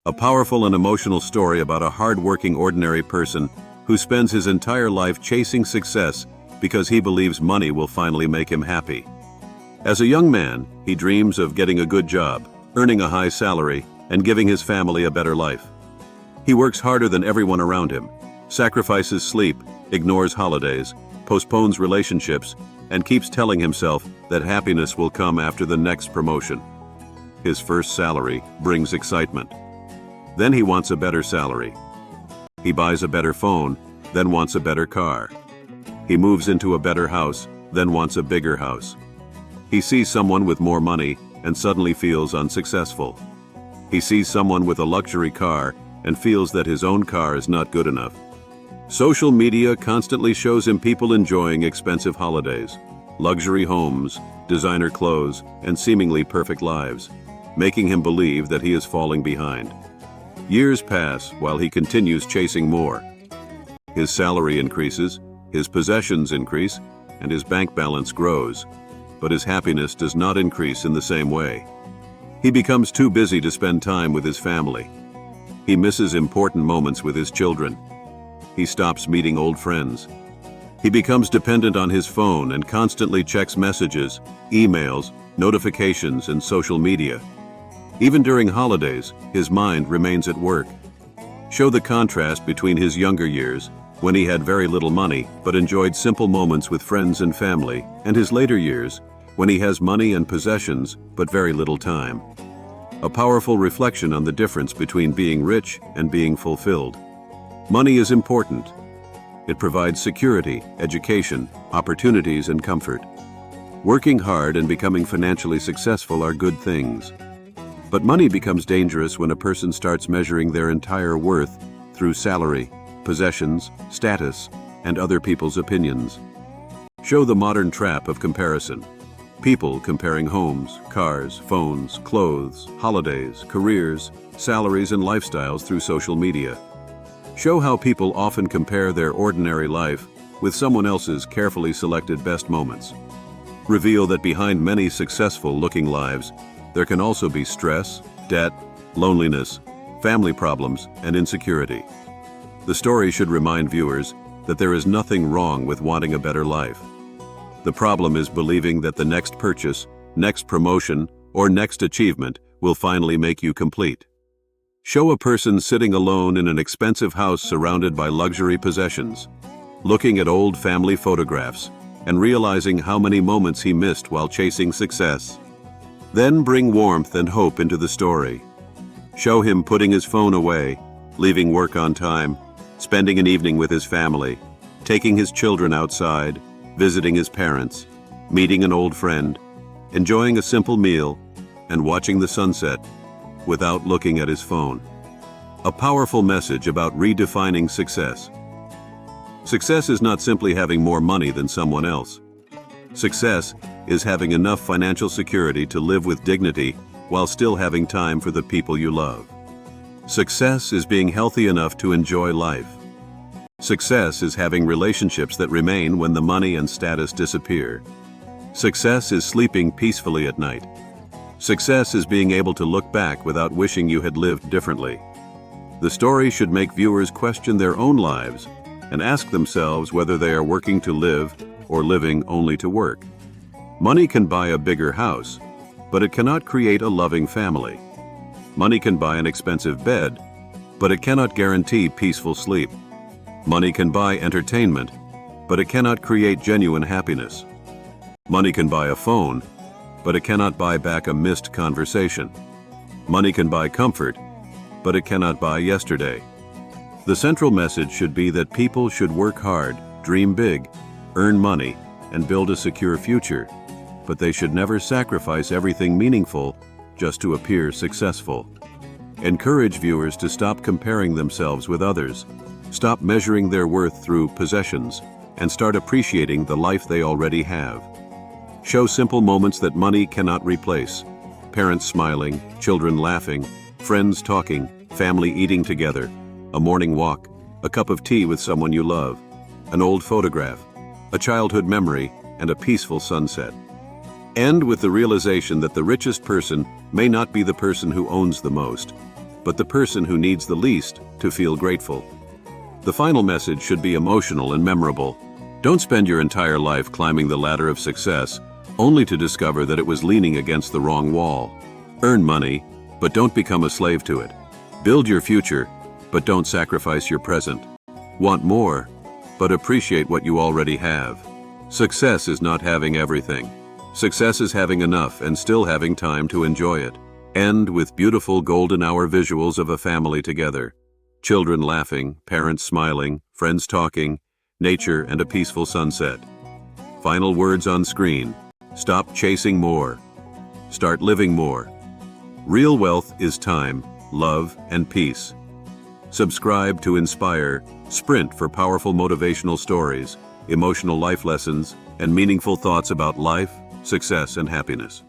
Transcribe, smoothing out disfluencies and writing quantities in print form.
A powerful and emotional story about a hard-working ordinary person who spends his entire life chasing success because he believes money will finally make him happy. As a young man, he dreams of getting a good job, earning a high salary, and giving his family a better life. He works harder than everyone around him, sacrifices sleep, ignores holidays, postpones relationships, and keeps telling himself that happiness will come after the next promotion. His first salary brings excitement. Then he wants a better salary. He buys a better phone, then wants a better car. He moves into a better house, then wants a bigger house. He sees someone with more money and suddenly feels unsuccessful. He sees someone with a luxury car and feels that his own car is not good enough. Social media constantly shows him people enjoying expensive holidays, luxury homes, designer clothes, and seemingly perfect lives, making him believe that he is falling behind. Years pass while he continues chasing more. His salary increases, his possessions increase, and his bank balance grows, but his happiness does not increase in the same way. He becomes too busy to spend time with his family. He misses important moments with his children. He stops meeting old friends. He becomes dependent on his phone and constantly checks messages, emails, notifications, and social media. Even during holidays, his mind remains at work. Show the contrast between his younger years, when he had very little money but enjoyed simple moments with friends and family, and his later years, when he has money and possessions but very little time. A powerful reflection on the difference between being rich and being fulfilled. Money is important. It provides security, education, opportunities, and comfort. Working hard and becoming financially successful are good things. But money becomes dangerous when a person starts measuring their entire worth through salary, possessions, status, and other people's opinions. Show the modern trap of comparison. People comparing homes, cars, phones, clothes, holidays, careers, salaries, and lifestyles through social media. Show how people often compare their ordinary life with someone else's carefully selected best moments. Reveal that behind many successful-looking lives, there can also be stress, debt, loneliness, family problems, and insecurity. The story should remind viewers that there is nothing wrong with wanting a better life. The problem is believing that the next purchase, next promotion, or next achievement will finally make you complete. Show a person sitting alone in an expensive house surrounded by luxury possessions, looking at old family photographs, and realizing how many moments he missed while chasing success. Then bring warmth and hope into the story. Show him putting his phone away, leaving work on time, spending an evening with his family, taking his children outside, visiting his parents, meeting an old friend, enjoying a simple meal, and watching the sunset without looking at his phone. A powerful message about redefining success. Success is not simply having more money than someone else. Success is having enough financial security to live with dignity while still having time for the people you love. Success is being healthy enough to enjoy life. Success is having relationships that remain when the money and status disappear. Success is sleeping peacefully at night. Success is being able to look back without wishing you had lived differently. The story should make viewers question their own lives and ask themselves whether they are working to live or living only to work. Money can buy a bigger house, but it cannot create a loving family. Money can buy an expensive bed, but it cannot guarantee peaceful sleep. Money can buy entertainment, but it cannot create genuine happiness. Money can buy a phone, but it cannot buy back a missed conversation. Money can buy comfort, but it cannot buy yesterday. The central message should be that people should work hard, dream big, earn money, and build a secure future, but they should never sacrifice everything meaningful just to appear successful. Encourage viewers to stop comparing themselves with others, stop measuring their worth through possessions, and start appreciating the life they already have. Show simple moments that money cannot replace. Parents smiling, children laughing, friends talking, family eating together, a morning walk, a cup of tea with someone you love, an old photograph, a childhood memory, and a peaceful sunset. End with the realization that the richest person may not be the person who owns the most, but but the person who needs the least to feel grateful. The final message should be emotional and memorable. Don't spend your entire life climbing the ladder of success, only to discover that it was leaning against the wrong wall. Earn money, but don't become a slave to it. Build your future, but don't sacrifice your present. Want more, but appreciate what you already have. Success is not having everything. Success is having enough and still having time to enjoy it. End with beautiful golden hour visuals of a family together. Children laughing, parents smiling, friends talking, nature and a peaceful sunset. Final words on screen. Stop chasing more. Start living more. Real wealth is time, love, and peace. Subscribe to Inspire, Sprint for powerful motivational stories, emotional life lessons, and meaningful thoughts about life, success, and happiness.